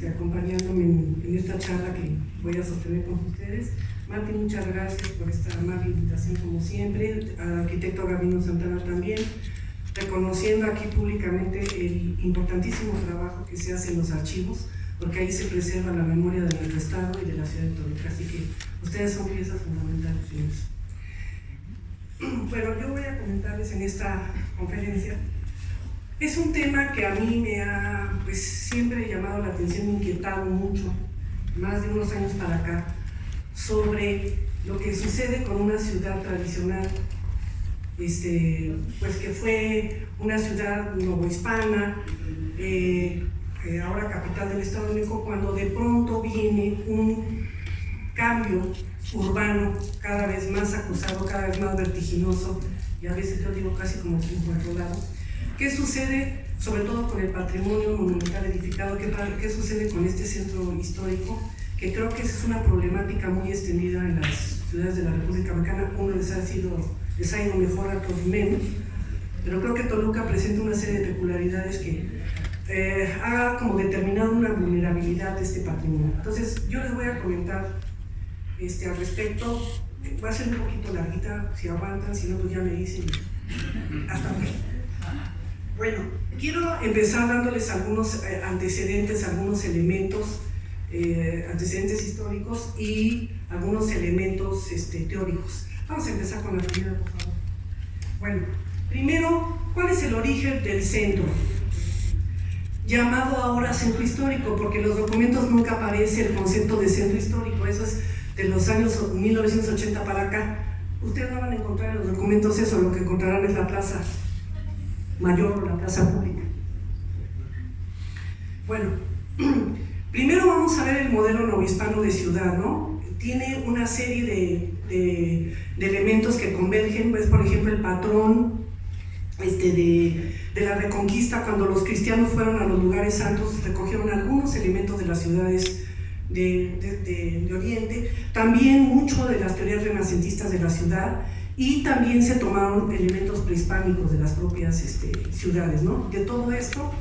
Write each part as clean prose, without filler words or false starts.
acompañándome en esta charla que voy a sostener con ustedes. Martín, muchas gracias por esta amable invitación como siempre, al arquitecto Gabino Santana también, reconociendo aquí públicamente el importantísimo trabajo que se hace en los archivos, porque ahí se preserva la memoria de nuestro estado y de la ciudad de Toluca, así que ustedes son piezas fundamentales en eso. Bueno, yo voy a comentarles en esta conferencia. Es un tema que a mí me ha siempre llamado la atención, me ha inquietado mucho, más de unos años para acá, sobre lo que sucede con una ciudad tradicional, que fue una ciudad novohispana, ahora capital del Estado de México, cuando de pronto viene un cambio urbano cada vez más acusado, cada vez más vertiginoso, y a veces yo digo casi como rodado. ¿Qué sucede sobre todo con el patrimonio monumental edificado? ¿Qué sucede con este centro histórico? Que creo que es una problemática muy extendida en las ciudades de la República Mexicana. Unos les ha ido mejor, a otros menos, pero creo que Toluca presenta una serie de peculiaridades que ha como determinado una vulnerabilidad de este patrimonio. Entonces yo les voy a comentar al respecto. Va a ser un poquito larguita, si aguantan, si no pues ya me dicen. Hasta luego. Bueno, quiero empezar dándoles algunos antecedentes, algunos elementos, antecedentes históricos y algunos elementos teóricos. Vamos a empezar con la primera, por favor. Bueno, primero, ¿cuál es el origen del centro? Llamado ahora centro histórico, porque en los documentos nunca aparece el concepto de centro histórico, eso es de los años 1980 para acá. Ustedes no van a encontrar en los documentos eso, lo que encontrarán es la plaza mayor o la plaza pública. Bueno, primero vamos a ver el modelo novohispano de ciudad, ¿no? Tiene una serie de elementos que convergen, pues por ejemplo el patrón de la Reconquista, cuando los cristianos fueron a los lugares santos, recogieron algunos elementos de las ciudades de Oriente, también mucho de las teorías renacentistas de la ciudad, y también se tomaron elementos prehispánicos de las propias ciudades, ¿no? De todo esto,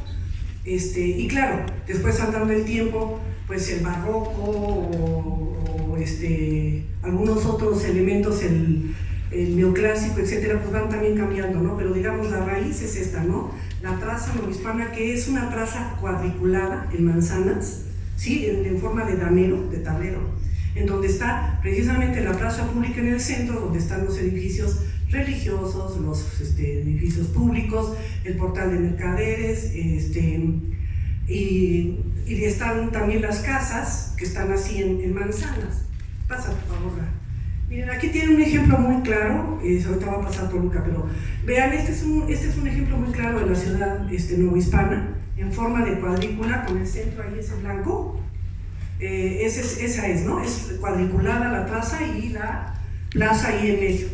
y claro, después andando el tiempo, pues el barroco o algunos otros elementos, el neoclásico, etcétera, pues van también cambiando, ¿no? Pero digamos, la raíz es esta, ¿no? La traza novohispana, que es una traza cuadriculada en manzanas, ¿sí? En forma de damero, de tablero, en donde está precisamente la plaza pública en el centro, donde están los edificios religiosos, los edificios públicos, el portal de mercaderes, y están también las casas que están así en manzanas. Pasa, por favor. Miren, aquí tienen un ejemplo muy claro, ahorita va a pasar Toluca, pero vean, este es un ejemplo muy claro de la ciudad novohispana, en forma de cuadrícula, con el centro ahí ese blanco. Esa es, ¿no? Es cuadriculada la traza y la plaza ahí en medio.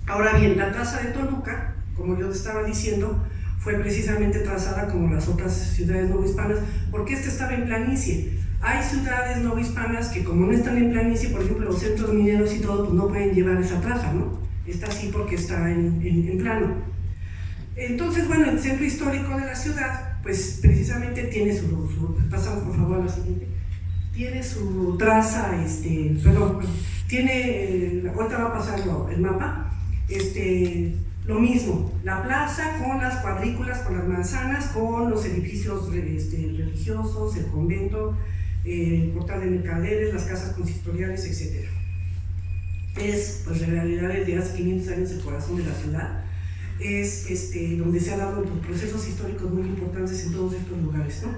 Ahora bien, la traza de Toluca, como yo estaba diciendo, fue precisamente trazada como las otras ciudades novohispanas, porque esta estaba en planicie. Hay ciudades novohispanas que, como no están en planicie, por ejemplo los centros mineros y todo, pues no pueden llevar esa traza, ¿no? Está así porque está en plano. Entonces, bueno, el centro histórico de la ciudad, pues precisamente tiene pasamos por favor a la siguiente, tiene su traza, ahorita va a pasar el mapa, lo mismo, la plaza con las cuadrículas, con las manzanas, con los edificios religiosos, el convento, el portal de mercaderes, las casas consistoriales, etc. Es, pues en realidad, desde hace 500 años el corazón de la ciudad. Es donde se ha dado procesos históricos muy importantes en todos estos lugares, ¿no?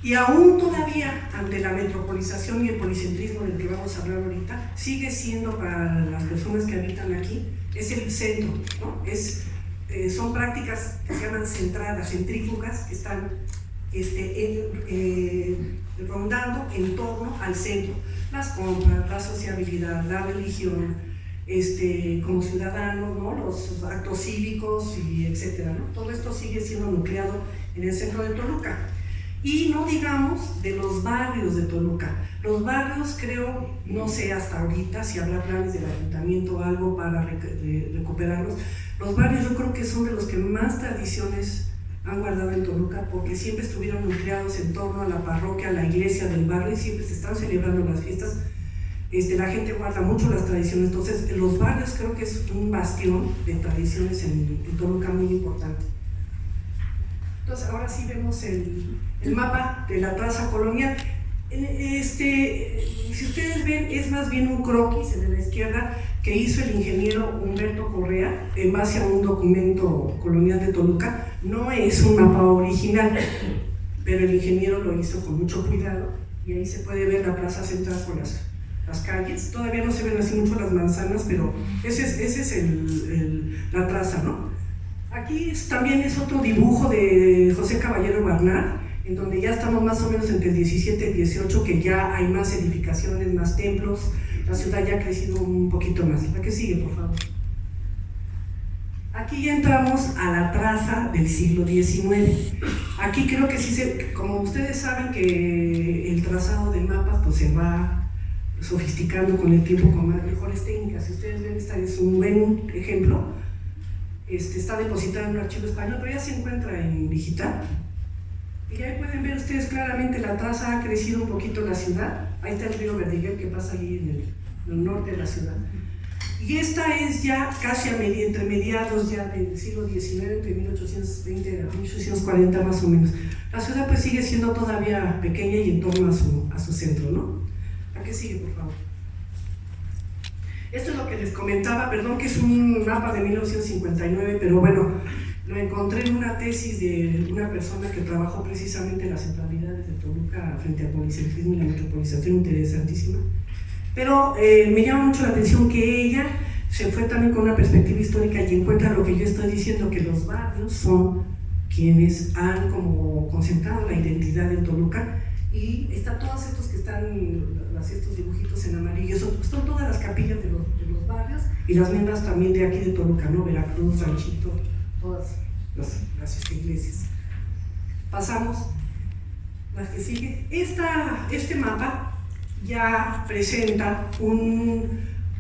Y aún todavía, ante la metropolización y el policentrismo del que vamos a hablar ahorita, sigue siendo para las personas que habitan aquí, es el centro, ¿no? Son prácticas que se llaman centradas, centrífugas, que están rondando en torno al centro. Las compras, la sociabilidad, la religión, como ciudadanos, ¿no? Los actos cívicos y etcétera, ¿no? Todo esto sigue siendo nucleado en el centro de Toluca. Y no digamos de los barrios de Toluca. Los barrios, creo, no sé hasta ahorita si habrá planes del ayuntamiento o algo para recuperarlos. Los barrios yo creo que son de los que más tradiciones han guardado en Toluca, porque siempre estuvieron nucleados en torno a la parroquia, a la iglesia del barrio, y siempre se están celebrando las fiestas. La gente guarda mucho las tradiciones, entonces los barrios creo que es un bastión de tradiciones en Toluca muy importante. Entonces ahora sí vemos el mapa de la traza colonial. Si ustedes ven, es más bien un croquis, el de la izquierda, que hizo el ingeniero Humberto Correa en base a un documento colonial de Toluca. No es un mapa original, pero el ingeniero lo hizo con mucho cuidado, y ahí se puede ver la plaza central con las calles. Todavía no se ven así mucho las manzanas, pero ese es la traza, ¿no? Aquí también es otro dibujo de José Caballero Barnard, en donde ya estamos más o menos entre el 17 y el 18, que ya hay más edificaciones, más templos, la ciudad ya ha crecido un poquito más. ¿La que sigue, por favor? Aquí ya entramos a la traza del siglo XIX. Aquí creo que sí, como ustedes saben que el trazado de mapas pues se va sofisticando con el tiempo con mejores técnicas. Si ustedes ven, esta es un buen ejemplo. Está depositado en un archivo español, pero ya se encuentra en digital. Y ahí pueden ver ustedes claramente la traza, ha crecido un poquito la ciudad. Ahí está el río Verdiguer que pasa ahí en el norte de la ciudad. Y esta es ya casi entre mediados ya del siglo XIX, entre 1820 a 1840 más o menos. La ciudad pues sigue siendo todavía pequeña y en torno a su centro, ¿no? ¿A qué sigue, por favor? Esto es lo que les comentaba, perdón que es un mapa de 1959, pero bueno, lo encontré en una tesis de una persona que trabajó precisamente en las centralidades de Toluca frente al policentrismo y la metropolización, interesantísima. Pero me llama mucho la atención que ella se fue también con una perspectiva histórica y encuentra lo que yo estoy diciendo, que los barrios son quienes han como concentrado la identidad en Toluca. Y están todos estos que están, estos dibujitos en amarillo, son todas las capillas de los barrios, y las miembros también de aquí de Toluca, ¿no? Veracruz, Ranchito, todas las iglesias. Pasamos, las que sigue. Este mapa ya presenta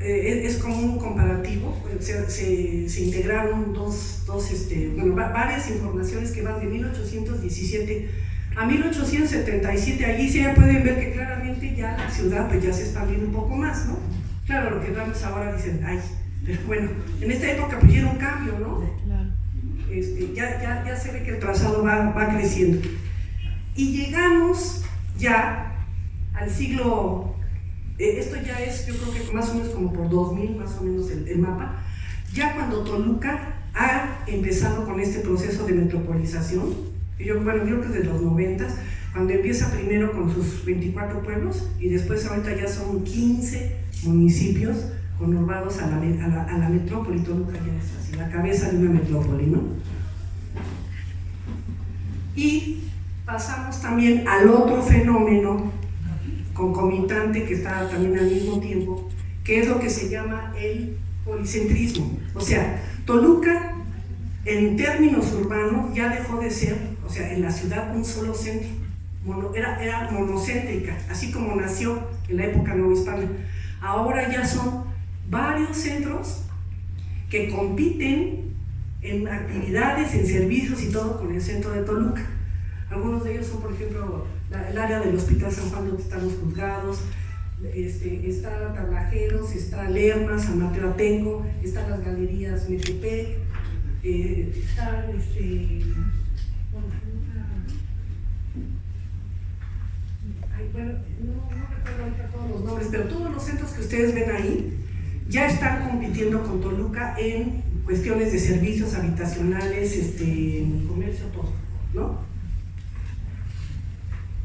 es como un comparativo, se integraron varias informaciones que van de 1817 a 1877. Allí se ya pueden ver que claramente ya la ciudad pues ya se expandió un poco más, ¿no? Claro, lo que vamos ahora dicen, ay, pero bueno, en esta época pues era un cambio, ¿no? Claro. Ya se ve que el trazado va creciendo. Y llegamos ya al siglo, esto ya es, yo creo que más o menos como por 2000, más o menos el mapa, ya cuando Toluca ha empezado con este proceso de metropolización. Yo creo que desde los 90, cuando empieza primero con sus 24 pueblos y después ahorita ya son 15 municipios conurbados a la metrópoli. Toluca ya es así, la cabeza de una metrópoli, ¿no? Y pasamos también al otro fenómeno concomitante que está también al mismo tiempo, que es lo que se llama el policentrismo. O sea, Toluca en términos urbanos ya dejó de ser, o sea, en la ciudad un solo centro, era monocéntrica, así como nació en la época novohispana. Ahora ya son varios centros que compiten en actividades, en servicios y todo con el centro de Toluca. Algunos de ellos son, por ejemplo, el área del Hospital San Juan, donde están los juzgados, está Tablajeros, está Lerma, San Mateo Atenco, están las galerías Metepec, están no recuerdo ahorita todos los nombres, pero todos los centros que ustedes ven ahí ya están compitiendo con Toluca en cuestiones de servicios habitacionales, comercio, todo, ¿no?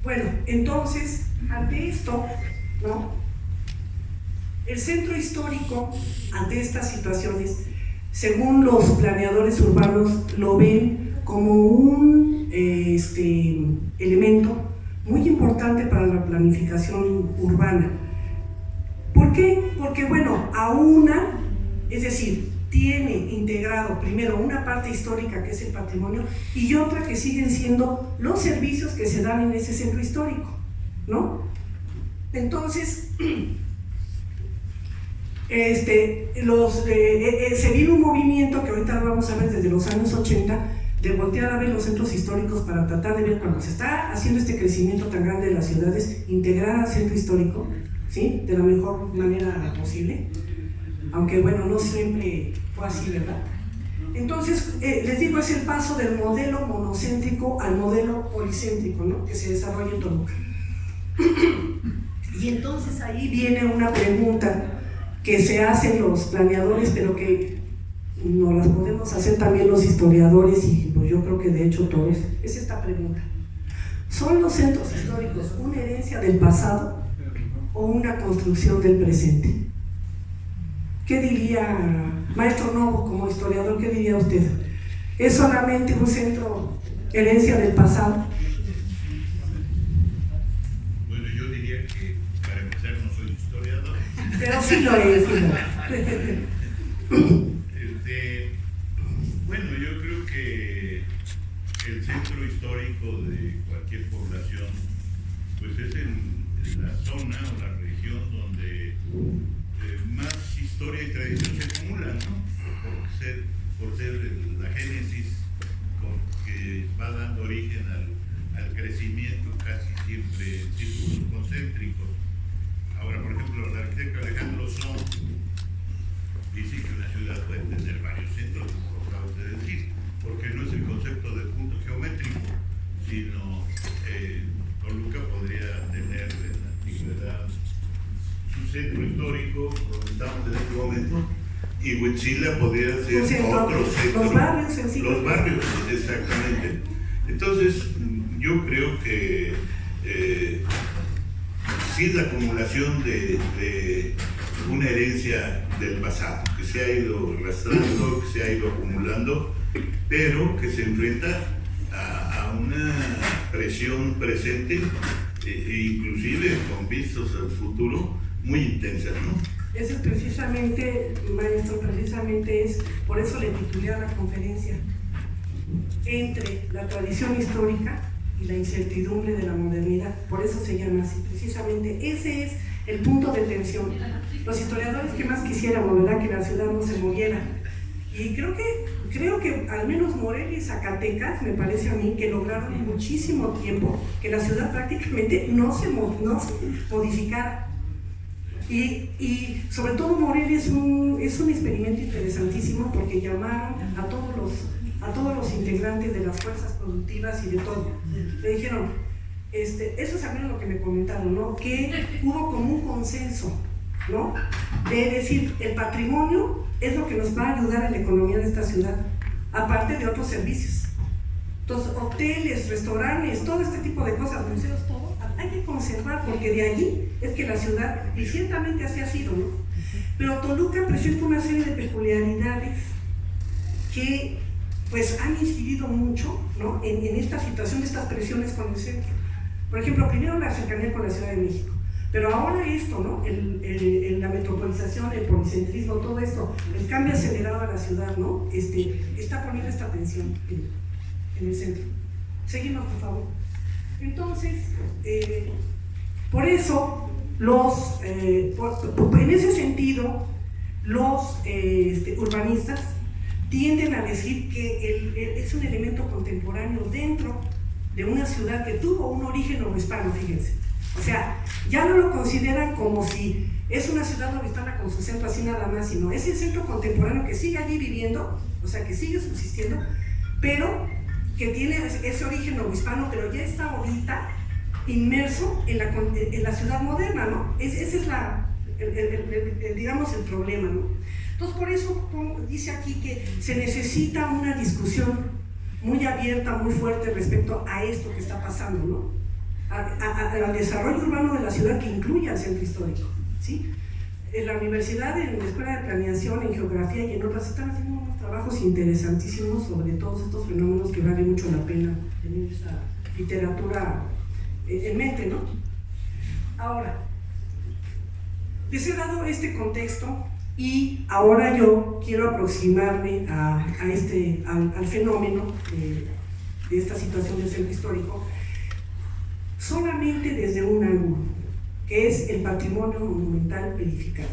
Bueno, entonces, ante esto, ¿no? El centro histórico, ante estas situaciones, según los planeadores urbanos, lo ven como un elemento muy importante para la planificación urbana. ¿Por qué? Porque, bueno, es decir, tiene integrado primero una parte histórica que es el patrimonio y otra que siguen siendo los servicios que se dan en ese centro histórico, ¿no? Entonces, se vino un movimiento que ahorita lo vamos a ver desde los años 80, de voltear a ver los centros históricos para tratar de ver cuando se está haciendo este crecimiento tan grande de las ciudades, integrar al centro histórico, ¿sí?, de la mejor manera posible, aunque bueno, no siempre fue así, ¿verdad? Entonces, les digo, es el paso del modelo monocéntrico al modelo policéntrico, ¿no?, que se desarrolla en Toluca. Y entonces ahí viene una pregunta que se hacen los planeadores, pero que nos las podemos hacer también los historiadores, y pues yo creo que de hecho todos, es esta pregunta: ¿son los centros históricos una herencia del pasado o una construcción del presente? ¿Qué diría, maestro Novo, como historiador, qué diría usted? ¿Es solamente un centro herencia del pasado? Bueno, yo diría que, para empezar, no soy historiador. Pero sí lo es. Bueno, yo creo que el centro histórico de cualquier población, pues es en la zona o la región donde más historia y tradición se acumulan, ¿no? Por ser la génesis que va dando origen al crecimiento casi siempre en círculos concéntricos. Ahora, por ejemplo, el arquitecto Alejandro Son dice que una ciudad puede tener varios centros, como lo acabas de decir, porque no es el concepto de punto geométrico, sino Toluca podría tener en la antigüedad su centro histórico, donde estamos en este momento, y Huitzila podría ser otro centro. Los barrios en sí. Los barrios, exactamente. Entonces, yo creo que sí es la acumulación de una herencia del pasado, que se ha ido arrastrando, que se ha ido acumulando, pero que se enfrenta a una presión presente, inclusive con vistas al futuro, muy intensa, ¿no? Eso es precisamente, maestro, precisamente es, por eso le titulé a la conferencia, entre la tradición histórica y la incertidumbre de la modernidad. Por eso se llama así, precisamente ese es el punto de tensión. Los historiadores que más quisiéramos, ¿verdad?, que la ciudad no se moviera. Y creo que al menos Morelia y Zacatecas, me parece a mí, que lograron muchísimo tiempo que la ciudad prácticamente no se modificara. Y sobre todo Morelia es un experimento interesantísimo, porque llamaron a todos los integrantes de las fuerzas productivas y de todo. Le dijeron, eso es también lo que me comentaron, ¿no?, que hubo como un consenso, ¿no?, de decir, el patrimonio es lo que nos va a ayudar en la economía de esta ciudad, aparte de otros servicios. Entonces, hoteles, restaurantes, todo este tipo de cosas, museos, todo, hay que conservar, porque de allí es que la ciudad, y ciertamente así ha sido, ¿no? Pero Toluca presenta una serie de peculiaridades que pues han incidido mucho, ¿no?, en esta situación de estas presiones con el centro. Por ejemplo, primero la cercanía con la Ciudad de México, pero ahora esto, ¿no?, la metropolización, el policentrismo, todo esto, el cambio acelerado a la ciudad, ¿no?, está poniendo esta tensión en el centro. Seguimos, por favor. Entonces, por eso, en ese sentido, los urbanistas tienden a decir que es un elemento contemporáneo dentro de una ciudad que tuvo un origen novohispano, fíjense. O sea, ya no lo consideran como si es una ciudad novohispana con su centro así nada más, sino es el centro contemporáneo que sigue allí viviendo, o sea, que sigue subsistiendo, pero que tiene ese origen novohispano, pero ya está ahorita inmerso en la ciudad moderna, ¿no? Ese es digamos, el problema, ¿no? Entonces, por eso dice aquí que se necesita una discusión muy abierta, muy fuerte respecto a esto que está pasando, ¿no?, al desarrollo urbano de la ciudad, que incluye al centro histórico, ¿sí? En la universidad, en la escuela de planeación, en geografía y en otras, están haciendo unos trabajos interesantísimos sobre todos estos fenómenos que vale mucho la pena tener esa literatura en mente, ¿no? Ahora, les he dado este contexto y ahora yo quiero aproximarme al fenómeno de esta situación del centro histórico solamente desde un ángulo, que es el patrimonio monumental edificado.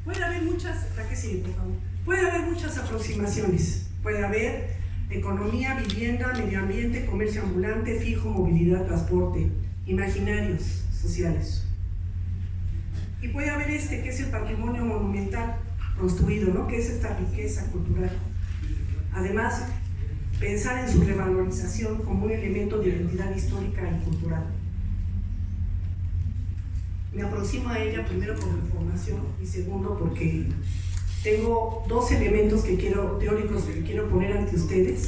Puede haber muchas aproximaciones, Puede haber economía, vivienda, medio ambiente, comercio ambulante, fijo, movilidad, transporte, imaginarios sociales. Y puede haber que es el patrimonio monumental construido, ¿no? Que es esta riqueza cultural. Además, pensar en su revalorización como un elemento de identidad histórica y cultural. Me aproximo a ella primero por mi formación y segundo porque tengo dos elementos teóricos que quiero poner ante ustedes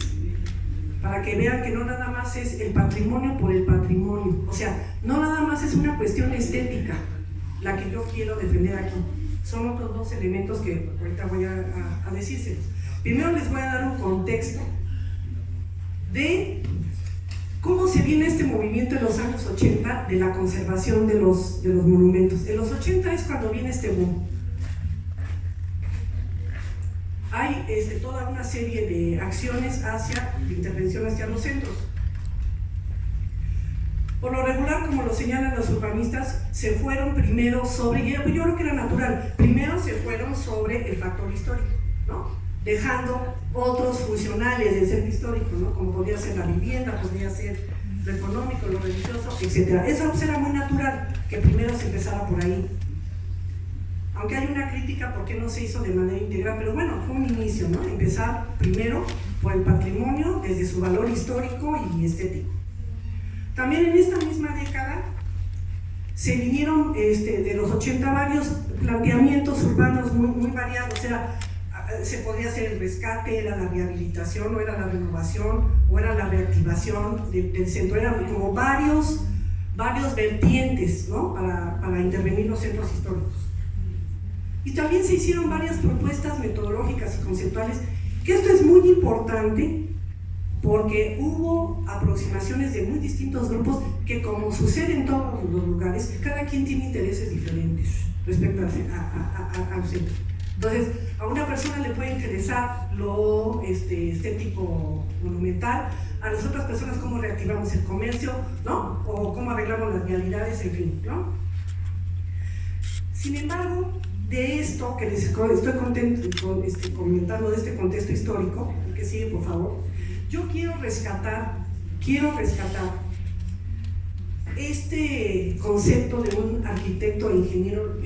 para que vean que no nada más es el patrimonio por el patrimonio, o sea, no nada más es una cuestión estética la que yo quiero defender aquí. Son otros dos elementos que ahorita voy a decírselos. Primero les voy a dar un contexto de cómo se viene este movimiento en los años 80 de la conservación de los monumentos. En los 80 es cuando viene este boom. Hay toda una serie de acciones de intervención hacia los centros. Por lo regular, como lo señalan los urbanistas, se fueron primero sobre, yo creo que era natural, primero se fueron sobre el factor histórico, ¿no? Dejando otros funcionales del centro histórico, ¿no? Como podría ser la vivienda, podría ser lo económico, lo religioso, etc. Eso era muy natural, que primero se empezara por ahí. Aunque hay una crítica por qué no se hizo de manera integral, pero bueno, fue un inicio, ¿no? Empezar primero por el patrimonio desde su valor histórico y estético. También en esta misma década se vinieron de los 80 varios planteamientos urbanos muy variados. Se podría hacer el rescate, era la rehabilitación, o era la renovación, o era la reactivación del centro. Eran como varios vertientes, ¿no? para intervenir los centros históricos. Y también se hicieron varias propuestas metodológicas y conceptuales, que esto es muy importante porque hubo aproximaciones de muy distintos grupos que, como sucede en todos los lugares, cada quien tiene intereses diferentes respecto al centro. Entonces, a una persona le puede interesar lo estético monumental, a las otras personas cómo reactivamos el comercio, ¿no? O cómo arreglamos las vialidades, en fin, ¿no? Sin embargo, de esto que les estoy comentando, de este contexto histórico, el que sigue, por favor, yo quiero rescatar este concepto de un arquitecto e ingeniero,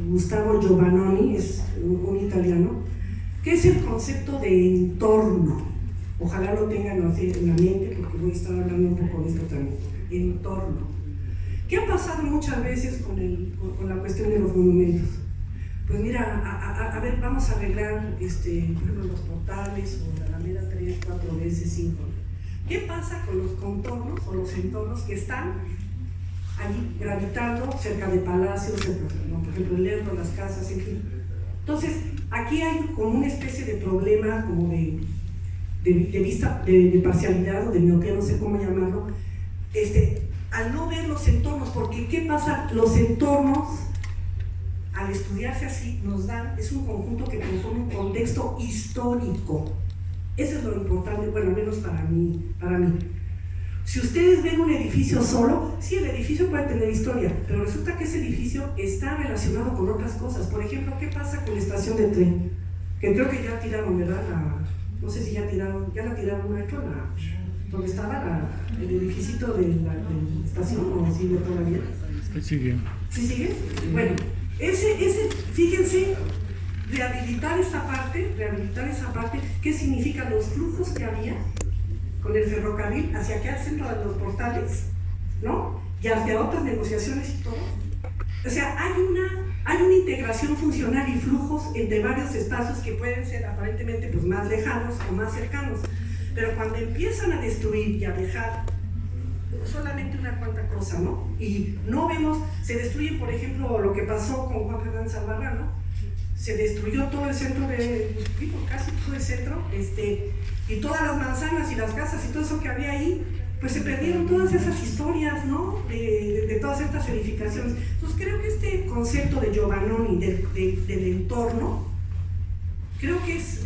Gustavo Giovannoni, es un italiano, que es el concepto de entorno. Ojalá lo tengan así en la mente, porque voy a estar hablando un poco de esto también. Entorno. ¿Qué ha pasado muchas veces con la cuestión de los monumentos? Pues mira, a ver, vamos a arreglar, por ejemplo, los portales, o la Alameda 3, 4 veces, 5. ¿Qué pasa con los contornos o los entornos que están allí gravitando cerca de palacios, por ejemplo, el Lerdo, las casas, en fin? Entonces, aquí hay como una especie de problema, como de vista, de parcialidad o de miopía, no sé cómo llamarlo, al no ver los entornos, porque ¿qué pasa? Los entornos, al estudiarse así, es un conjunto que conforma un contexto histórico. Eso es lo importante, bueno, al menos para mí. Si ustedes ven un edificio solo, sí, el edificio puede tener historia, pero resulta que ese edificio está relacionado con otras cosas. Por ejemplo, ¿qué pasa con la estación de tren? Que creo que ya tiraron, ¿verdad? No sé si ya la tiraron, maestro, donde estaba el edificito de la estación, ¿o sigue todavía? Sigue. ¿Sí sigue? Bueno, fíjense, rehabilitar esa parte, ¿qué significa? Los flujos que había con el ferrocarril hacia acá al centro de los portales, ¿no? Y hacia otras negociaciones y todo. O sea, hay una integración funcional y flujos entre varios espacios que pueden ser aparentemente pues, más lejanos o más cercanos. Pero cuando empiezan a destruir y a dejar solamente una cuanta cosa, ¿no? Y no vemos, se destruye, por ejemplo, lo que pasó con Juan Fernández Albarrán, ¿no? Se destruyó todo el centro casi todo el centro, y todas las manzanas y las casas y todo eso que había ahí, pues se perdieron todas esas historias, ¿no? De todas estas edificaciones. Entonces creo que este concepto de Giovannoni, del entorno, creo que es,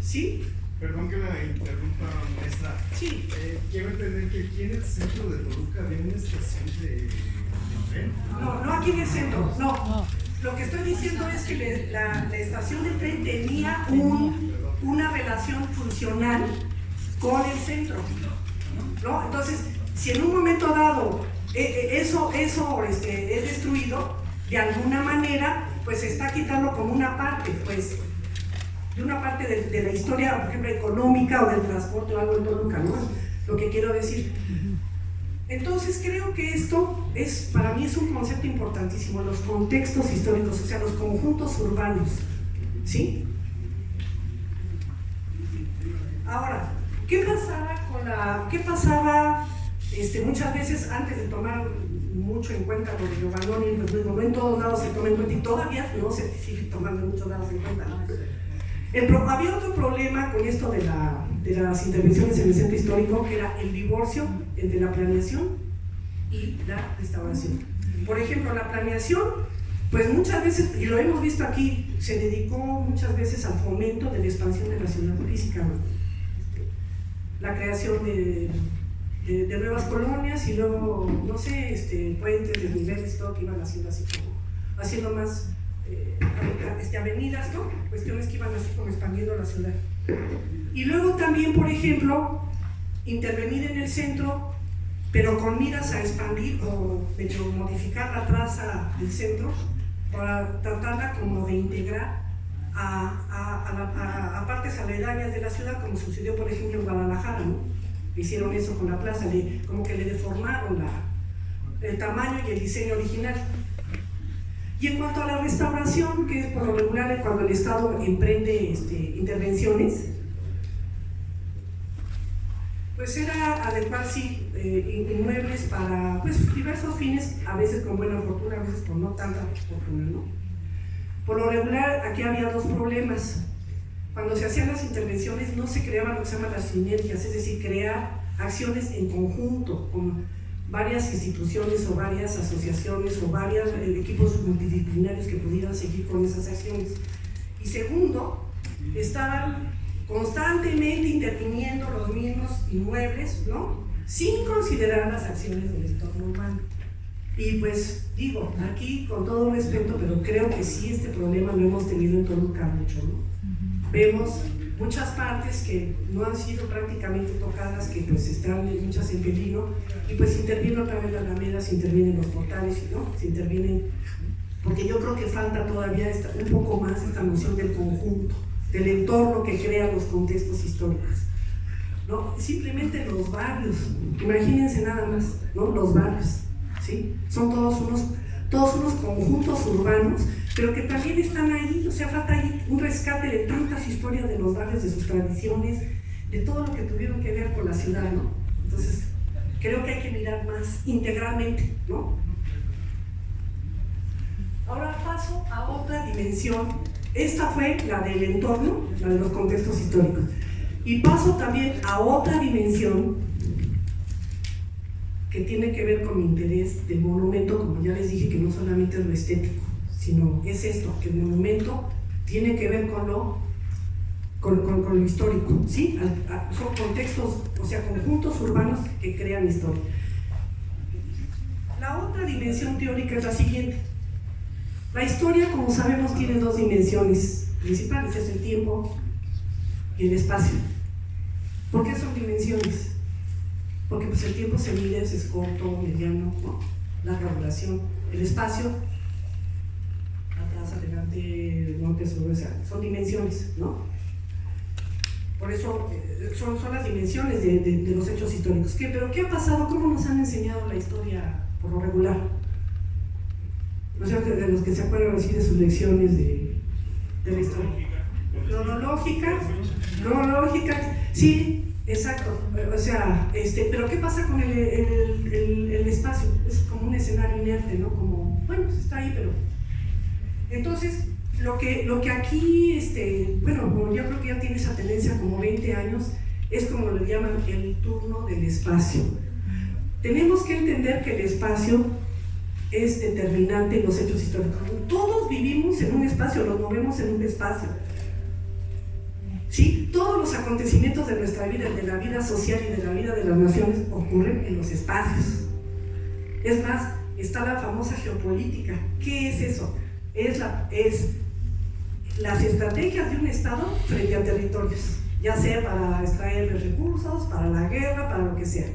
¿sí? Perdón que la interrumpa, maestra. Sí. Quiero entender que aquí en el centro de Toluca había una estación de tren. No aquí en el centro, no. Lo que estoy diciendo es que la estación de tren tenía una relación funcional con el centro, ¿no? Entonces, si en un momento dado eso es destruido, de alguna manera, pues se está quitando como una parte, pues, de una parte de la historia, por ejemplo, económica o del transporte o algo en Toluca, ¿no? Lo que quiero decir. Entonces creo que esto para mí es un concepto importantísimo, los contextos históricos, o sea, los conjuntos urbanos, ¿sí? Ahora, ¿qué pasaba muchas veces antes de tomar mucho en cuenta lo de Giovannoni? Pues no en todos lados se toma en cuenta y todavía no se sigue tomando en muchos lados en cuenta, ¿no? Había otro problema con esto de las intervenciones en el centro histórico, que era el divorcio entre la planeación y la restauración. Por ejemplo, la planeación, pues muchas veces, y lo hemos visto aquí, se dedicó muchas veces al fomento de la expansión de la ciudad física, ¿no? La creación de nuevas colonias y luego, no sé, puentes, desniveles, todo que iban haciendo así como, haciendo más avenidas, ¿no? Cuestiones que iban así como expandiendo la ciudad. Y luego también, por ejemplo, intervenir en el centro, pero con miras a expandir o modificar la traza del centro para tratarla como de integrar a partes aledañas de la ciudad, como sucedió, por ejemplo, en Guadalajara, ¿no? Hicieron eso con la plaza, como que le deformaron el tamaño y el diseño original. Y en cuanto a la restauración, que es por lo regular cuando el Estado emprende intervenciones, pues era adecuar, sí, inmuebles para pues, diversos fines, a veces con buena fortuna, a veces con no tanta fortuna, ¿no? Por lo regular, aquí había dos problemas. Cuando se hacían las intervenciones no se creaban lo que se llaman las sinergias, es decir, crear acciones en conjunto, con varias instituciones o varias asociaciones o varios equipos multidisciplinarios que pudieran seguir con esas acciones. Y segundo, estaban constantemente interviniendo los mismos inmuebles, ¿no? Sin considerar las acciones del entorno humano. Y pues digo, aquí con todo respeto, pero creo que sí este problema lo hemos tenido en Toluca mucho, ¿no? Vemos muchas partes que no han sido prácticamente tocadas, que pues están muchas en peligro, y pues intervienen otra vez las alamedas, se intervienen los portales, ¿no? Se intervienen, porque yo creo que falta todavía un poco más esta noción del conjunto, del entorno que crea los contextos históricos, ¿no? Simplemente los barrios, imagínense nada más, ¿no? Los barrios, ¿sí? Son todos unos conjuntos urbanos, pero que también están ahí, o sea, falta ahí un rescate de tantas historias de los barrios, de sus tradiciones, de todo lo que tuvieron que ver con la ciudad, ¿no? Entonces, creo que hay que mirar más integralmente, ¿no? Ahora paso a otra dimensión. Esta fue la del entorno, la de los contextos históricos. Y paso también a otra dimensión que tiene que ver con mi interés del monumento, como ya les dije, que no solamente es lo estético, sino es esto, que el monumento tiene que ver con lo histórico, ¿sí? Son contextos, o sea, conjuntos urbanos que crean historia. La otra dimensión teórica es la siguiente. La historia, como sabemos, tiene dos dimensiones principales, es el tiempo y el espacio. ¿Por qué son dimensiones? Porque pues, el tiempo se mide, es corto, mediano, ¿no? Larga duración. El espacio, atrás, adelante, norte, sur, o sea, son dimensiones, ¿no? Por eso son las dimensiones de los hechos históricos. ¿Pero qué ha pasado? ¿Cómo nos han enseñado la historia por lo regular? No sé, de los que se acuerdan así de sus lecciones de la historia. Cronológica, sí, exacto. O sea, pero ¿qué pasa con el espacio? Es como un escenario inerte, ¿no? Como, bueno, pues está ahí, pero... Entonces, lo que aquí, bueno, yo creo que ya tiene esa tendencia como 20 años, es como le llaman el turno del espacio. Tenemos que entender que el espacio es determinante en los hechos históricos. Todos vivimos en un espacio, nos movemos en un espacio. ¿Sí? Todos los acontecimientos de nuestra vida, de la vida social y de la vida de las naciones, ocurren en los espacios. Es más, está la famosa geopolítica. ¿Qué es eso? Es las estrategias de un Estado frente a territorios, ya sea para extraer recursos, para la guerra, para lo que sea.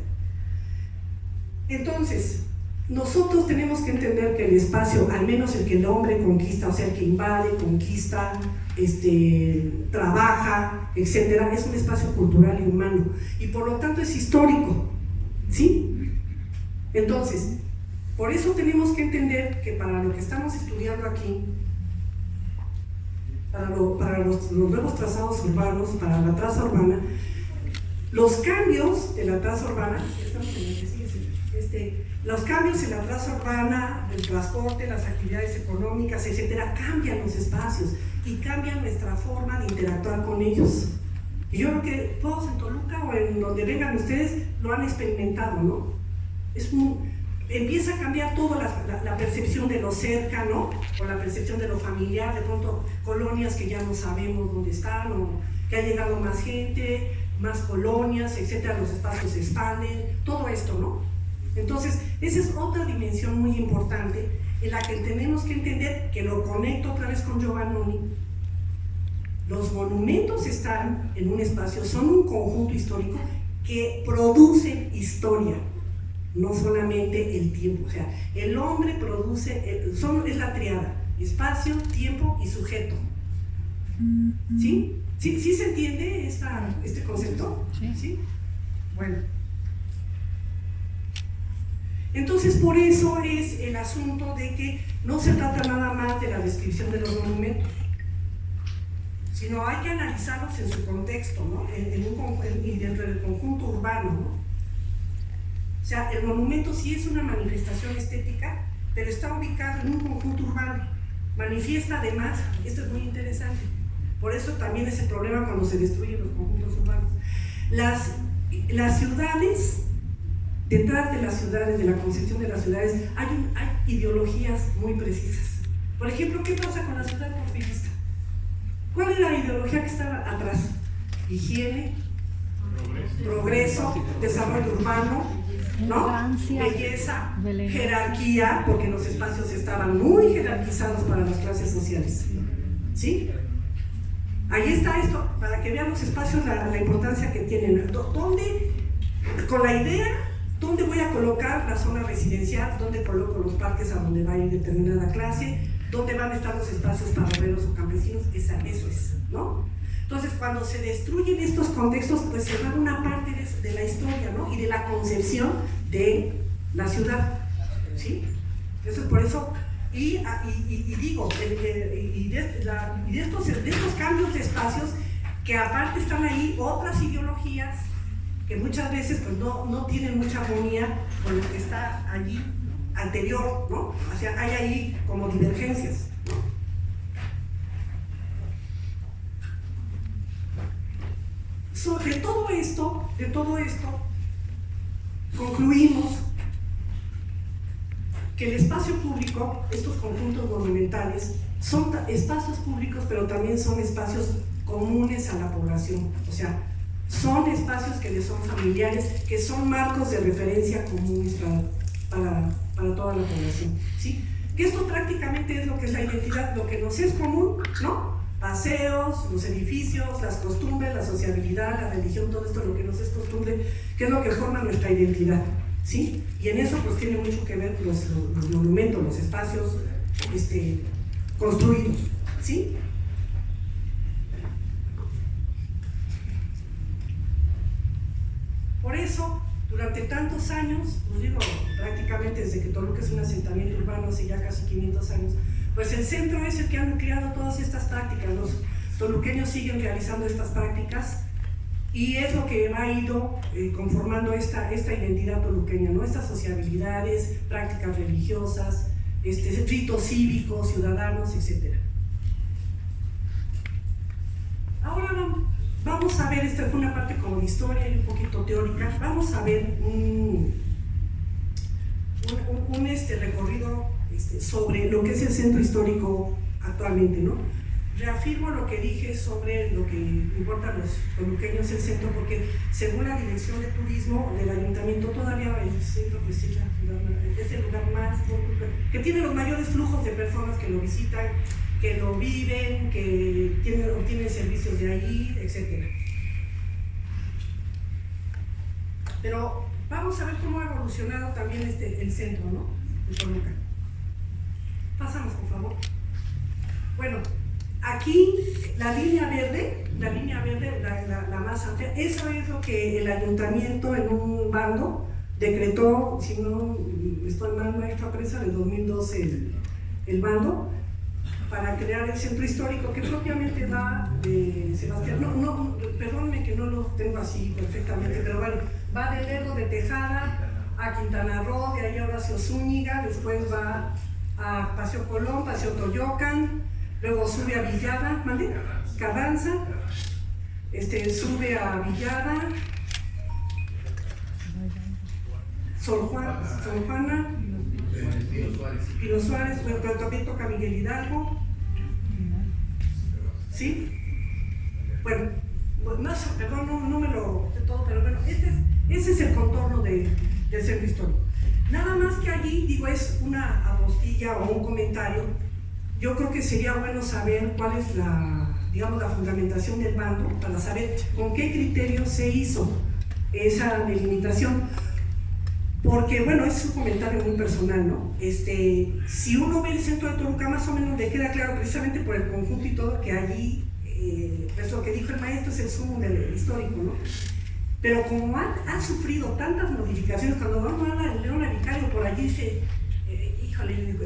Entonces, nosotros tenemos que entender que el espacio, al menos el que el hombre conquista, o sea, el que invade, conquista, trabaja, etcétera, es un espacio cultural y humano, y por lo tanto es histórico, ¿sí? Entonces, por eso tenemos que entender que para lo que estamos estudiando aquí, para los nuevos trazados urbanos, para la traza urbana, los cambios de la traza urbana, los cambios en la traza urbana, el transporte, las actividades económicas, etcétera, cambian los espacios y cambian nuestra forma de interactuar con ellos. Y yo creo que todos en Toluca o en donde vengan ustedes lo han experimentado, ¿no? Empieza a cambiar toda la percepción de lo cerca, ¿no? O la percepción de lo familiar, de pronto colonias que ya no sabemos dónde están, o que ha llegado más gente, más colonias, etcétera, los espacios se expanden, todo esto, ¿no? Entonces, esa es otra dimensión muy importante en la que tenemos que entender, que lo conecto otra vez con Giovannoni. Los monumentos están en un espacio, son un conjunto histórico que produce historia, no solamente el tiempo. O sea, el hombre produce, es la triada, espacio, tiempo y sujeto. ¿Sí? ¿Sí se entiende este concepto? ¿Sí? Bueno. Entonces, por eso es el asunto de que no se trata nada más de la descripción de los monumentos, sino hay que analizarlos en su contexto, ¿no? Y dentro del conjunto urbano, ¿no? O sea, el monumento sí es una manifestación estética, pero está ubicado en un conjunto urbano. Manifiesta además, esto es muy interesante, por eso también es el problema cuando se destruyen los conjuntos urbanos. Las ciudades, detrás de las ciudades, de la concepción de las ciudades, hay ideologías muy precisas. Por ejemplo, ¿qué pasa con la ciudad porfirista? ¿Cuál es la ideología que está atrás? Higiene, progreso, desarrollo urbano, ¿no? Belleza, jerarquía, porque los espacios estaban muy jerarquizados para las clases sociales, ¿sí? Ahí está esto, para que vean los espacios, la importancia que tienen. ¿Dónde, con la idea, dónde voy a colocar la zona residencial? ¿Dónde coloco los parques a donde va a ir determinada clase? ¿Dónde van a estar los espacios para obreros o campesinos? Eso es, ¿no? Entonces, cuando se destruyen estos contextos, pues se va una parte de la historia, ¿no? Y de la concepción de la ciudad, ¿sí? Eso es por eso, de estos cambios de espacios, que aparte están ahí otras ideologías que muchas veces pues, no tienen mucha armonía con lo que está allí anterior, ¿no? O sea, hay ahí como divergencias, ¿no? De todo esto, concluimos que el espacio público, estos conjuntos monumentales, son espacios públicos, pero también son espacios comunes a la población. O sea, son espacios que les son familiares, que son marcos de referencia comunes para toda la población, ¿sí? Que esto prácticamente es lo que es la identidad, lo que nos es común, ¿no? Paseos, los edificios, las costumbres, la sociabilidad, la religión, todo esto lo que nos es costumbre, que es lo que forma nuestra identidad, ¿sí? Y en eso pues tiene mucho que ver los monumentos, los espacios construidos, ¿sí? Por eso, durante tantos años, pues digo, prácticamente desde que Toluca es un asentamiento urbano, hace ya casi 500 años, pues el centro es el que han creado todas estas prácticas. Los toluqueños siguen realizando estas prácticas y es lo que ha ido conformando esta identidad toluqueña, ¿no? Estas sociabilidades, prácticas religiosas, ritos cívicos, ciudadanos, etc. Ahora vamos a ver, esta fue una parte como de historia y un poquito teórica, vamos a ver un recorrido sobre lo que es el centro histórico actualmente, ¿no? Reafirmo lo que dije sobre lo que importa a los toluqueños el centro, porque según la Dirección de Turismo del Ayuntamiento, todavía el centro pues, es el lugar más, que tiene los mayores flujos de personas que lo visitan, que lo viven, que obtienen servicios de ahí, etc. Pero vamos a ver cómo ha evolucionado también el centro, ¿no? De Toluca. Pasamos, por favor. Bueno, aquí la línea verde, la más amplia, eso es lo que el ayuntamiento en un bando decretó, si no estoy mal, maestra prensa, en el 2012 el bando, para crear el centro histórico que propiamente va de Sebastián. Perdónenme que no lo tengo así perfectamente, pero bueno, va de Lerdo de Tejada a Quintana Roo, de ahí a Horacio Zúñiga, después va a Paseo Colón, Paseo Toyocan, luego sube a Villada, ¿vale? Carranza, sube a Villada, Sor Juana, Pino Suárez, pero también toca Miguel Hidalgo, ¿sí? Bueno, perdón, no me lo sé todo, pero bueno, ese es el contorno del centro histórico. Nada más que allí, digo, es una apostilla o un comentario. Yo creo que sería bueno saber cuál es digamos, la fundamentación del bando, para saber con qué criterio se hizo esa delimitación. Porque, bueno, es un comentario muy personal, ¿no? Si uno ve el centro de Toluca, más o menos le queda claro, precisamente por el conjunto y todo, que allí, pues lo que dijo el maestro es el sumo del histórico, ¿no? Pero como han sufrido tantas modificaciones, cuando vamos a León Vicario por allí dice, híjole,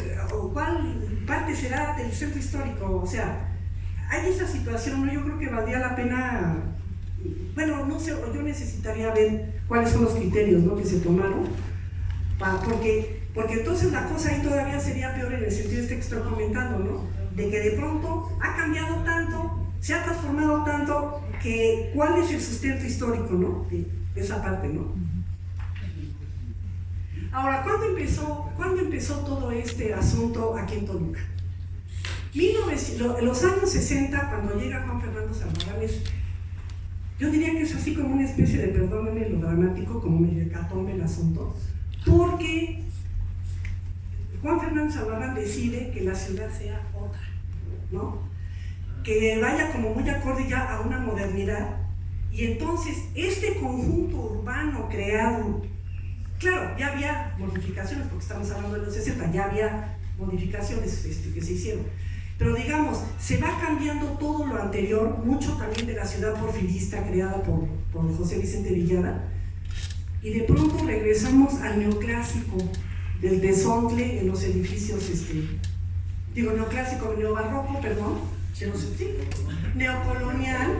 ¿cuál parte será del centro histórico? O sea, hay esa situación, ¿no? Yo creo que valdría la pena, bueno, no sé, yo necesitaría ver cuáles son los criterios, ¿no?, que se tomaron, porque entonces la cosa ahí todavía sería peor en el sentido que estoy comentando, ¿no? De que de pronto ha cambiado tanto, se ha transformado tanto, que cuál es el sustento histórico, ¿no?, de esa parte, ¿no? Ahora, ¿cuándo empezó todo este asunto aquí en Toluca? Los años 60, cuando llega Juan Fernando Zalbarán, yo diría que es así como una especie de, perdónenme lo dramático, como medio hecatombe el asunto, porque Juan Fernando Zalbarán decide que la ciudad sea otra, ¿no? Que vaya como muy acorde ya a una modernidad, y entonces este conjunto urbano creado, claro, ya había modificaciones, porque estamos hablando de los 60, ya había modificaciones que se hicieron, pero digamos, se va cambiando todo lo anterior, mucho también de la ciudad porfirista creada por José Vicente Villada, y de pronto regresamos al neoclásico del desontle en los edificios, neoclásico, neobarroco, perdón, neocolonial,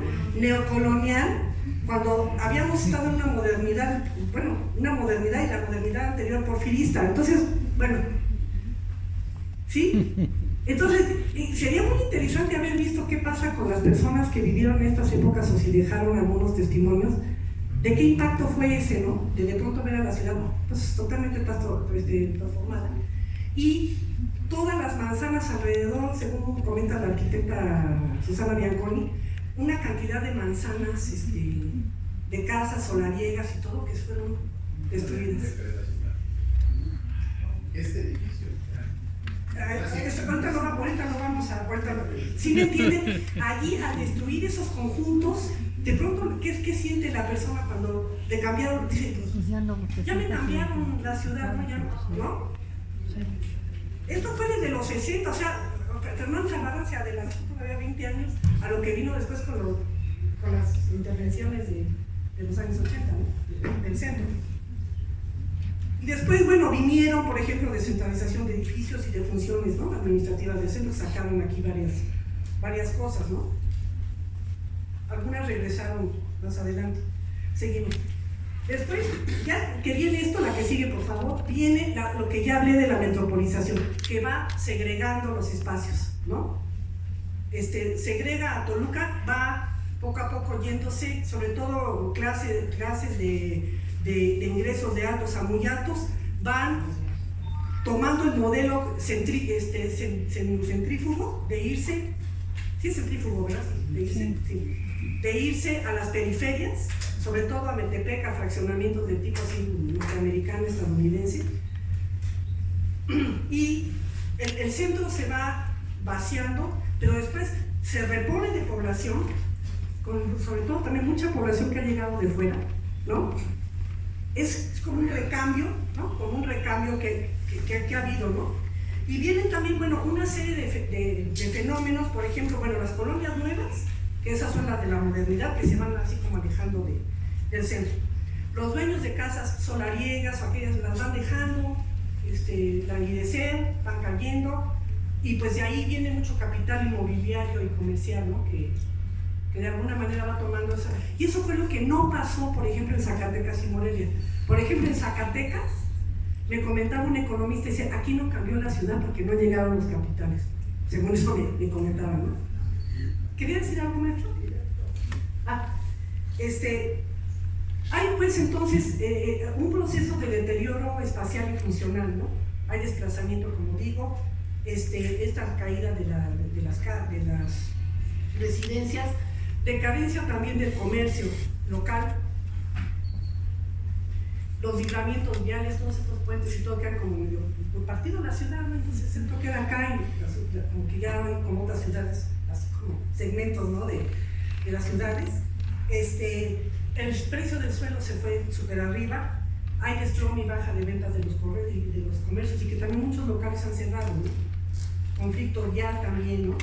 cuando habíamos estado en una modernidad, y la modernidad anterior porfirista. Entonces, bueno, ¿sí? Entonces, sería muy interesante haber visto qué pasa con las personas que vivieron estas épocas o si dejaron algunos testimonios de qué impacto fue ese, ¿no? De pronto ver a la ciudad, pues totalmente transformada. Y todas las manzanas alrededor, según comenta la arquitecta Susana Bianconi, una cantidad de manzanas, de casas solariegas y todo que fueron destruidas. Este edificio. Ahorita lo vamos a... ¿Sí me entienden? Allí, al destruir esos conjuntos, de pronto, ¿qué siente la persona cuando le cambiaron? Dice, ya me cambiaron la ciudad, ¿no? Esto fue desde los 60, o sea, Fernando Zalbarán se adelantó todavía 20 años a lo que vino después con las intervenciones de los años 80, ¿no?, del centro. Y después, bueno, vinieron, por ejemplo, descentralización de edificios y de funciones, ¿no?, administrativas del centro, sacaron aquí varias cosas, ¿no? Algunas regresaron más adelante. Seguimos. Después, ya que viene esto, la que sigue, por favor, viene lo que ya hablé de la metropolización, que va segregando los espacios, ¿no? Segrega a Toluca, va poco a poco yéndose, sobre todo clases de ingresos de altos a muy altos, van tomando el modelo centrífugo de irse, sí es centrífugo, ¿verdad? De irse a las periferias, sobre todo a Metepec, a fraccionamientos de tipo así norteamericano, estadounidense, y el centro se va vaciando, pero después se repone de población, sobre todo también mucha población que ha llegado de fuera, ¿no? Es como un recambio, ¿no? Como un recambio que ha habido, ¿no? Y vienen también, bueno, una serie de fenómenos, por ejemplo, bueno, las colonias nuevas, que esas son las de la modernidad, que se van así como alejando del centro. Los dueños de casas solariegas o aquellas las van dejando languidecer, van cayendo, y pues de ahí viene mucho capital inmobiliario y comercial, ¿no? Que de alguna manera va tomando esa... Y eso fue lo que no pasó, por ejemplo, en Zacatecas y Morelia. Por ejemplo, en Zacatecas, me comentaba un economista, dice, aquí no cambió la ciudad porque no llegaron los capitales. Según eso me comentaba, ¿no? ¿Quería decir algo, maestro? Hay pues entonces un proceso de deterioro espacial y funcional, ¿no? Hay desplazamiento, como digo, esta caída de las residencias, decadencia también del comercio local, los libramientos viales, todos estos puentes y todo quedan como medio partido de la ciudad, ¿no? Entonces el centro queda acá y como que ya hay como otras ciudades, así como segmentos, ¿no? de las ciudades. El precio del suelo se fue súper arriba, hay destrón y baja de ventas de los comercios y que también muchos locales han cerrado, ¿no? Conflicto ya también, ¿no?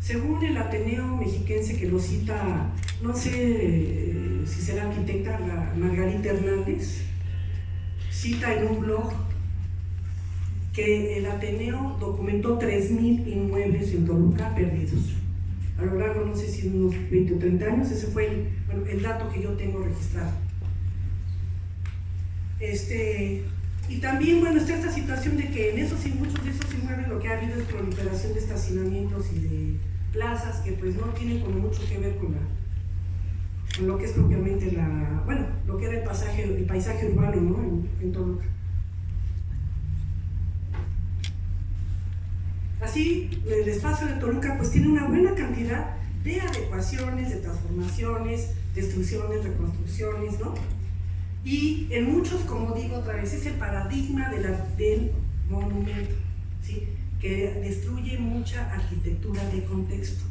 Según el Ateneo Mexiquense, que lo cita, no sé si será arquitecta, la Margarita Hernández, cita en un blog que el Ateneo documentó 3,000 inmuebles en Toluca perdidos. A lo largo, no sé si unos 20 o 30 años, ese fue el dato que yo tengo registrado. Y también, bueno, está esta situación de que en muchos de esos inmuebles lo que ha habido es proliferación de estacionamientos y de plazas que pues no tienen como mucho que ver con lo que es propiamente lo que era el paisaje urbano, ¿no? en Toluca. Así, el espacio de Toluca pues tiene una buena cantidad de adecuaciones, de transformaciones, destrucciones, reconstrucciones, ¿no? Y en muchos, como digo otra vez, es el paradigma del monumento, ¿sí? Que destruye mucha arquitectura de contexto.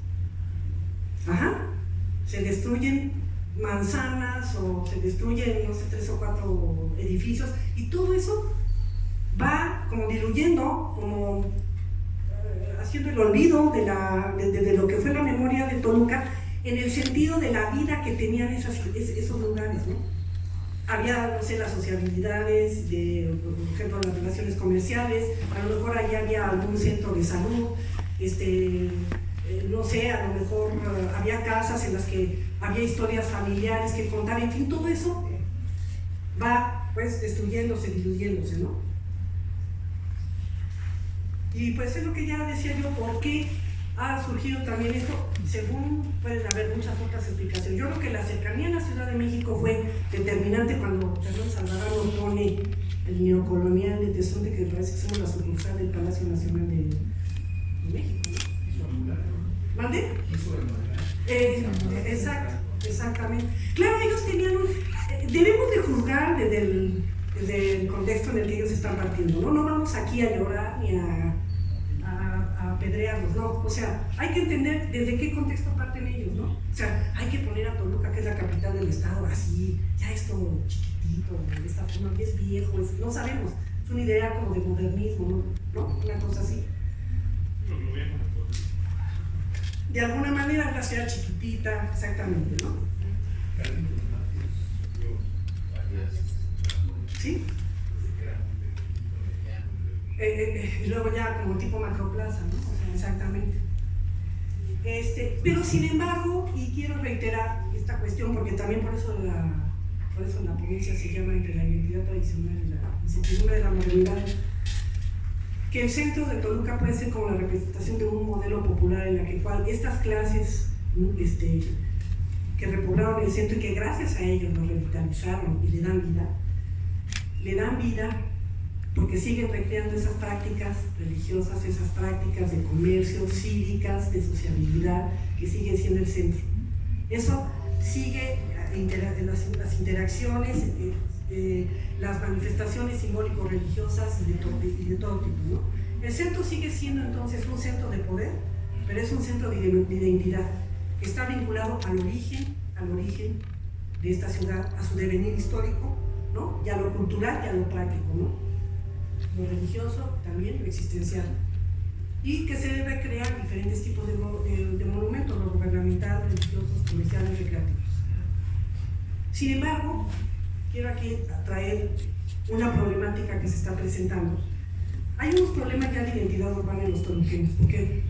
Se destruyen manzanas o se destruyen, no sé, 3 o 4 edificios y todo eso va como diluyendo, como haciendo el olvido de lo que fue la memoria de Toluca en el sentido de la vida que tenían esos lugares, ¿no? Había, no sé, las sociabilidades, por ejemplo, las relaciones comerciales, a lo mejor allá había algún centro de salud, no sé, a lo mejor había casas en las que había historias familiares que contar, en fin, todo eso va pues destruyéndose, diluyéndose, ¿no? Y pues es lo que ya decía yo, ¿por qué ha surgido también esto? Según pueden haber muchas otras explicaciones. Yo creo que la cercanía a la Ciudad de México fue determinante cuando Fernando Salvador nos pone el neocolonial de Tezontle, que parece que somos la sucursal del Palacio Nacional de México, ¿no? ¿Mande? Exactamente. Claro, ellos tenían debemos de juzgar desde el contexto en el que ellos están partiendo, ¿no? No vamos aquí a llorar ni a apedrearlos, no, o sea, hay que entender desde qué contexto parten ellos, ¿no? O sea, hay que poner a Toluca, que es la capital del estado, así, ya esto chiquitito, de esta forma, es viejo, no sabemos, es una idea como de modernismo, ¿no? Una cosa así. De alguna manera, la ciudad chiquitita, exactamente, ¿no? ¿Sí? Y luego ya como tipo macroplaza, ¿no? O sea, exactamente. Pero sin embargo, y quiero reiterar esta cuestión, porque también por eso la ponencia se llama Entre la identidad tradicional y la incertidumbre de la modernidad, que el centro de Toluca puede ser como la representación de un modelo popular en la que estas clases que repoblaron el centro y que gracias a ellos lo revitalizaron y le dan vida porque siguen recreando esas prácticas religiosas, esas prácticas de comercio, cívicas, de sociabilidad, que siguen siendo el centro. Eso sigue las interacciones, las manifestaciones simbólico-religiosas y de todo tipo, ¿no? El centro sigue siendo entonces un centro de poder, pero es un centro de identidad que está vinculado al origen de esta ciudad, a su devenir histórico, ¿no? Y a lo cultural y a lo práctico, ¿no? Lo religioso, también lo existencial. Y que se debe crear diferentes tipos de monumentos, los gubernamentales, religiosos, comerciales, recreativos. Sin embargo, quiero aquí traer una problemática que se está presentando. Hay unos problemas ya de identidad urbana en los toluqueños, porque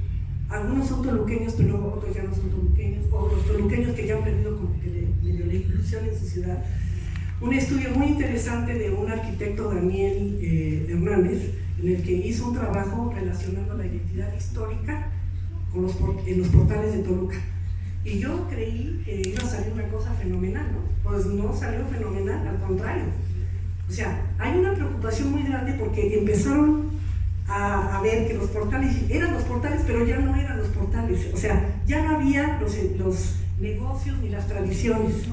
algunos son toluqueños, pero luego otros ya no son toluqueños, o los toluqueños que ya han perdido como que medio la inclusión en su ciudad. Un estudio muy interesante de un arquitecto, Daniel Hernández, en el que hizo un trabajo relacionando la identidad histórica con en los portales de Toluca. Y yo creí que iba a salir una cosa fenomenal, ¿no? Pues no salió fenomenal, al contrario. O sea, hay una preocupación muy grande porque empezaron a ver que los portales eran los portales, pero ya no eran los portales. O sea, ya no había los negocios ni las tradiciones.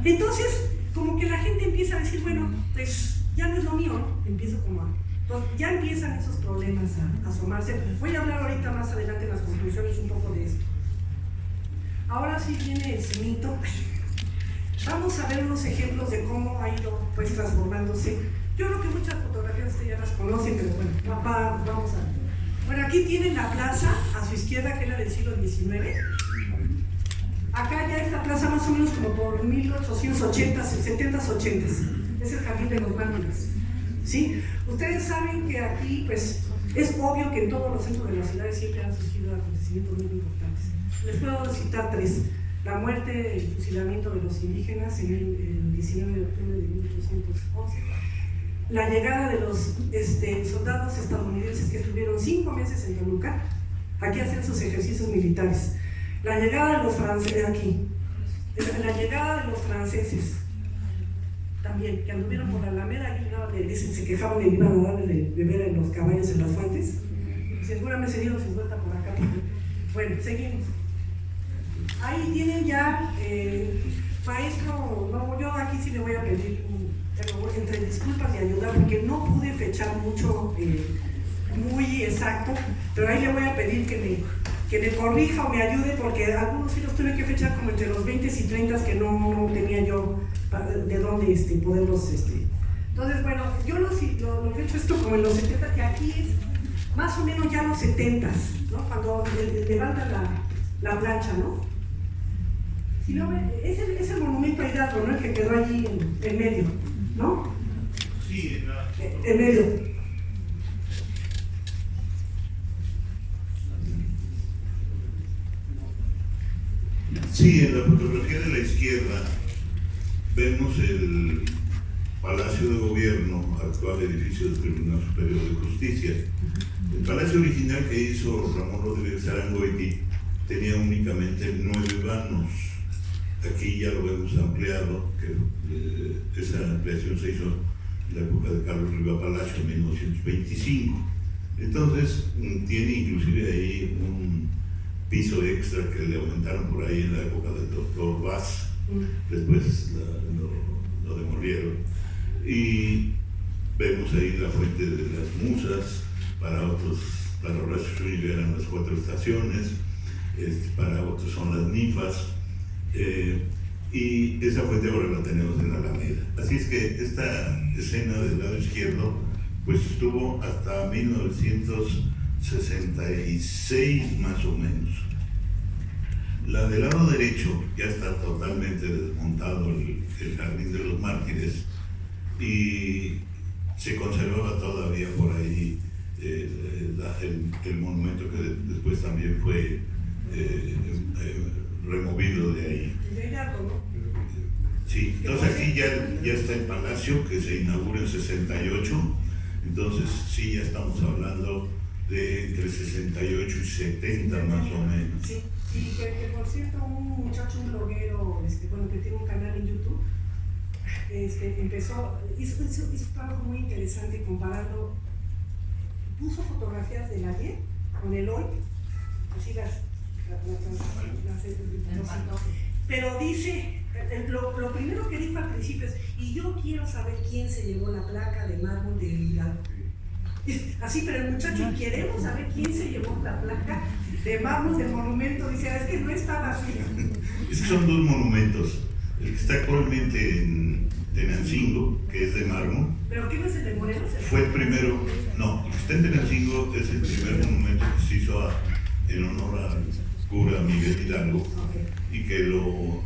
Entonces, como que la gente empieza a decir, bueno, pues ya no es lo mío, ¿no? Empiezo como a... Entonces, ya empiezan esos problemas a asomarse. Voy a hablar ahorita más adelante en las conclusiones un poco de esto. Ahora sí viene el cemento. Vamos a ver unos ejemplos de cómo ha ido pues transformándose. Yo creo que muchas fotografías ustedes ya las conocen, pero bueno, vamos a ver. Bueno, aquí tienen la plaza a su izquierda, que era del siglo XIX. Acá ya es la plaza más o menos como por 1880, 70s, 80s. Es el Jardín de los Mártires. ¿Sí? Ustedes saben que aquí, pues, es obvio que en todos los centros de las ciudades siempre han surgido acontecimientos muy importantes. Les puedo citar tres. La muerte, el fusilamiento de los indígenas en el 19 de octubre de 1811. La llegada de los soldados estadounidenses que estuvieron 5 meses en Toluca, aquí a hacer sus ejercicios militares. La llegada de los franceses aquí. La llegada de los franceses también, que anduvieron por la Alameda, y se quejaban de que iban a darle de beber a los caballos en las fuentes. Y seguramente se dieron su vuelta por acá. Bueno, seguimos. Ahí tienen ya, maestro, no, yo aquí sí le voy a pedir, entre disculpas y ayudar, porque no pude fechar mucho, muy exacto, pero ahí le voy a pedir que me corrija o me ayude, porque algunos sí los tuve que fechar como entre los 20 y 30 que no tenía yo de dónde poderlos. Entonces, bueno, yo lo fecho esto como en los 70, que aquí es más o menos ya los 70, ¿no? Cuando levantan la plancha, ¿no? Si no, es el monumento a Hidalgo, ¿no? El que quedó allí en medio, ¿no? Sí, en medio. Sí, en la fotografía de la izquierda vemos el Palacio de Gobierno, actual edificio del Tribunal Superior de Justicia. El palacio original que hizo Ramón Rodríguez Arangoiti tenía únicamente 9 vanos. Aquí ya lo hemos ampliado, que esa ampliación se hizo en la época de Carlos Riva Palacio en 1925. Entonces tiene inclusive ahí un piso extra que le aumentaron por ahí en la época del doctor Vaz. Después lo demolieron. Y vemos ahí la fuente de las musas. Para Horacio Zúñiga eran las 4 estaciones, para otros son las ninfas. Y esa fuente ahora la tenemos en la Alameda. Así es que esta escena del lado izquierdo pues estuvo hasta 1966 más o menos. La del lado derecho ya está totalmente desmontado el Jardín de los Mártires y se conservaba todavía por ahí el monumento que después también fue removido de ahí. Sí, entonces aquí ya está el palacio que se inaugura en 68, entonces sí, ya estamos hablando de entre 68 y 70 más o menos. Sí, y que por cierto un muchacho, un bloguero, que tiene un canal en YouTube, hizo un trabajo muy interesante comparando, puso fotografías del ayer con el hoy, así Pero dice, lo primero que dijo al principio es, y yo quiero saber quién se llevó la placa de mármol de Hidalgo. Así, pero el muchacho, queremos saber quién se llevó la placa de mármol del monumento. Dice, es que no estaba así. Es que son dos monumentos. El que está actualmente en Tenancingo, que es de mármol. ¿Pero qué no es el de Morelos? Fue el primero, no, el que está en Tenancingo es el primer monumento que se hizo en honor al cura Miguel Hidalgo, y que lo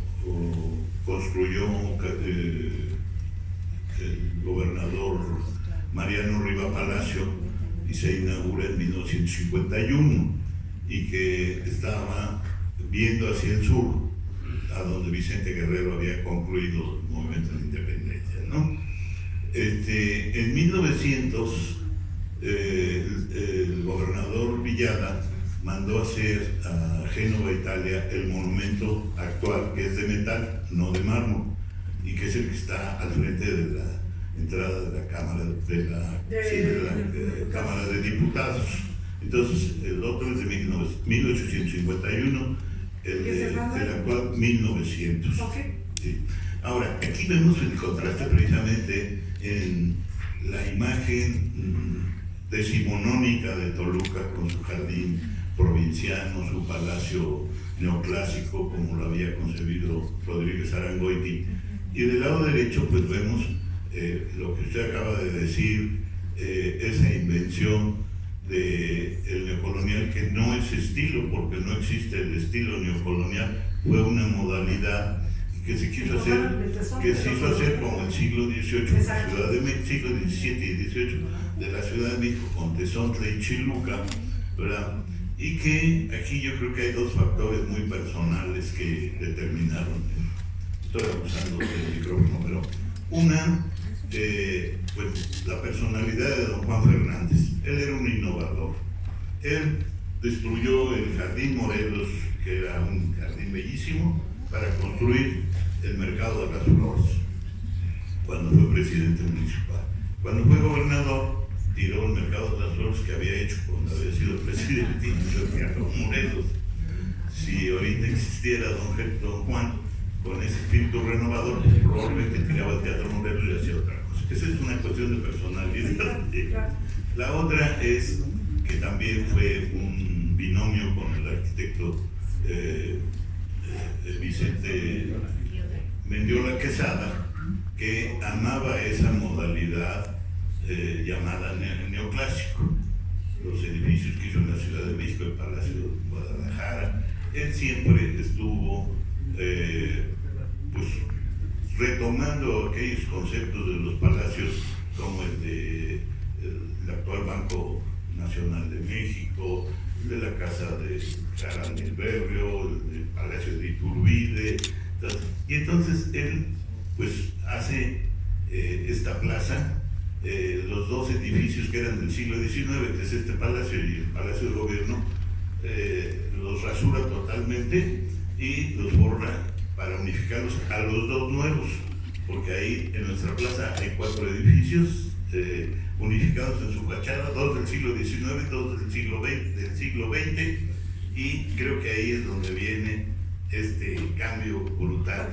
construyó el gobernador Mariano Riva Palacio, y se inaugura en 1951, y que estaba viendo hacia el sur, a donde Vicente Guerrero había concluido el movimiento de independencia, ¿no? En 1900, el gobernador Villada mandó hacer a Génova, Italia, el monumento actual, que es de metal, no de mármol, y que es el que está al frente de la entrada de la Cámara Cámara de Diputados. Entonces, el otro es de 1851, el actual 1900. Okay. Sí. Ahora, aquí vemos el contraste precisamente en la imagen decimonónica de Toluca, con su jardín provinciano, su palacio neoclásico, como lo había concebido Rodríguez Arangoiti. Y del lado derecho, pues vemos lo que usted acaba de decir, esa invención del neocolonial, que no es estilo, porque no existe el estilo neocolonial, fue una modalidad que se quiso hacer, que se hizo hacer como el siglo XVIII, la Ciudad de México, siglo XVII y XVIII de la Ciudad de México, con Tezontle y Chiluca, ¿verdad? Y que aquí yo creo que hay dos factores muy personales que determinaron, estoy abusando del micrófono, pero una, pues la personalidad de don Juan Fernández. Él era un innovador. Él destruyó el Jardín Morelos, que era un jardín bellísimo, para construir el Mercado de las Flores, cuando fue presidente municipal. Cuando fue gobernador, tiró el Mercado de las Flores que había hecho cuando había sido presidente, y hizo el Teatro Morelos. Si ahorita existiera don Juan con ese espíritu renovador, pues probablemente tiraba el Teatro Morelos y hacía otra cosa. Esa es una cuestión de personalidad. La otra es que también fue un binomio con el arquitecto Vicente Mendiola Quesada, que amaba esa modalidad llamada neoclásico. Los edificios que hizo en la Ciudad de México, el Palacio de Guadalajara, él siempre estuvo pues retomando aquellos conceptos de los palacios, como el actual Banco Nacional de México, de la Casa de Jarán del Berrio, el Palacio de Iturbide. Y entonces él pues hace esta plaza, los dos edificios que eran del siglo XIX, que es este palacio y el Palacio de Gobierno, los rasura totalmente y los borra para unificarlos a los dos nuevos, porque ahí en nuestra plaza hay 4 edificios unificados en su fachada, 2 del siglo XIX, 2 del siglo XX, y creo que ahí es donde viene este cambio brutal.